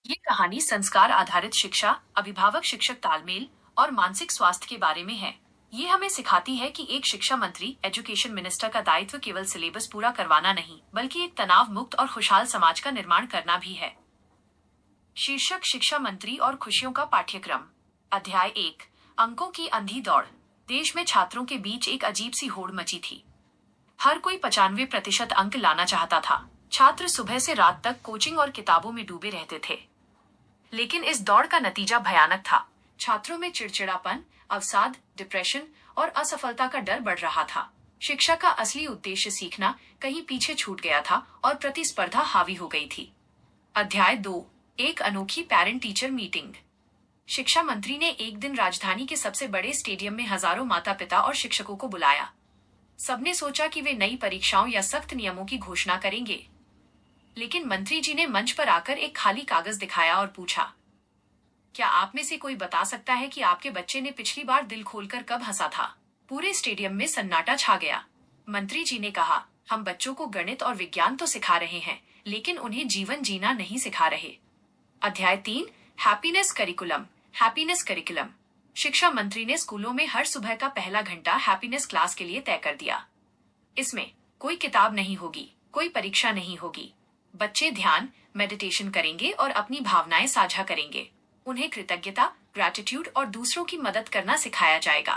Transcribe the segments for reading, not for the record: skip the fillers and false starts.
ये कहानी संस्कार आधारित शिक्षा, अभिभावक शिक्षक तालमेल और मानसिक स्वास्थ्य के बारे में है। ये हमें सिखाती है कि एक शिक्षा मंत्री, एजुकेशन मिनिस्टर का दायित्व केवल सिलेबस पूरा करवाना नहीं, बल्कि एक तनाव मुक्त और खुशहाल समाज का निर्माण करना भी है। शीर्षक: शिक्षा मंत्री और खुशियों का पाठ्यक्रम। अध्याय 1: अंकों की अंधी दौड़। देश में छात्रों के बीच एक अजीब सी होड़ मची थी। हर कोई 95% अंक लाना चाहता था। छात्र सुबह से रात तक कोचिंग और किताबों में डूबे रहते थे। लेकिन इस दौड़ का नतीजा भयानक था। छात्रों में चिड़चिड़ापन, अवसाद, डिप्रेशन और असफलता का डर बढ़ रहा था। शिक्षा का असली उद्देश्य सीखना कहीं पीछे छूट गया था और प्रतिस्पर्धा हावी हो गई थी। अध्याय 2: एक अनोखी पेरेंट टीचर मीटिंग। शिक्षा मंत्री ने एक दिन राजधानी के सबसे बड़े स्टेडियम में हजारों माता पिता और शिक्षकों को बुलाया। सबने सोचा कि वे नई परीक्षाओं या सख्त नियमों की घोषणा करेंगे, लेकिन मंत्री जी ने मंच पर आकर एक खाली कागज दिखाया और पूछा, क्या आप में से कोई बता सकता है कि आपके बच्चे ने पिछली बार दिल खोलकर कब हंसा था? पूरे स्टेडियम में सन्नाटा छा गया। मंत्री जी ने कहा, हम बच्चों को गणित और विज्ञान तो सिखा रहे हैं, लेकिन उन्हें जीवन जीना नहीं सिखा रहे। अध्याय 3: हैप्पीनेस करिकुलम। Happiness curriculum. शिक्षा मंत्री ने स्कूलों में हर सुबह का पहला घंटा हैप्पीनेस क्लास के लिए तय कर दिया। इसमें कोई किताब नहीं होगी, कोई परीक्षा नहीं होगी। बच्चे ध्यान, मेडिटेशन करेंगे और अपनी भावनाएं साझा करेंगे। उन्हें कृतज्ञता, ग्रैटिट्यूड और दूसरों की मदद करना सिखाया जाएगा।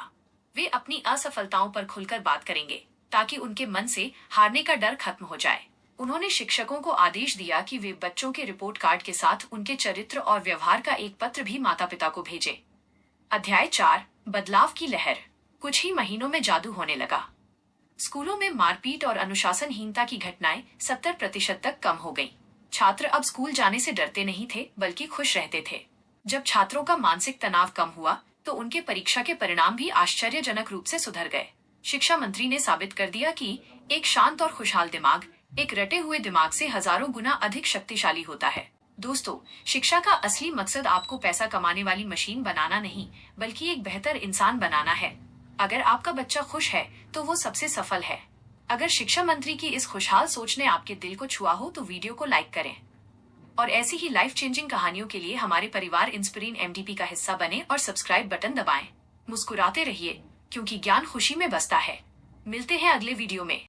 वे अपनी असफलताओं पर खुलकर बात करेंगे, ताकि उनके मन से हारने का डर खत्म हो जाए। उन्होंने शिक्षकों को आदेश दिया कि वे बच्चों के रिपोर्ट कार्ड के साथ उनके चरित्र और व्यवहार का एक पत्र भी माता पिता को भेजें। अध्याय 4: बदलाव की लहर। कुछ ही महीनों में जादू होने लगा। स्कूलों में मारपीट और अनुशासनहीनता की घटनाएं 70% तक कम हो गईं। छात्र अब स्कूल जाने से डरते नहीं थे, बल्कि खुश रहते थे। जब छात्रों का मानसिक तनाव कम हुआ, तो उनके परीक्षा के परिणाम भी आश्चर्यजनक रूप से सुधर गए। शिक्षा मंत्री ने साबित कर दिया कि एक शांत और खुशहाल दिमाग एक रटे हुए दिमाग से हजारों गुना अधिक शक्तिशाली होता है। दोस्तों, शिक्षा का असली मकसद आपको पैसा कमाने वाली मशीन बनाना नहीं, बल्कि एक बेहतर इंसान बनाना है। अगर आपका बच्चा खुश है, तो वो सबसे सफल है। अगर शिक्षा मंत्री की इस खुशहाल सोच ने आपके दिल को छुआ हो, तो वीडियो को लाइक करें। और ऐसी ही लाइफ चेंजिंग कहानियों के लिए हमारे परिवार इंस्पिरिन MDP का हिस्सा बने और सब्सक्राइब बटन दबाएं। मुस्कुराते रहिए, क्योंकि ज्ञान खुशी में बसता है। मिलते हैं अगले वीडियो में।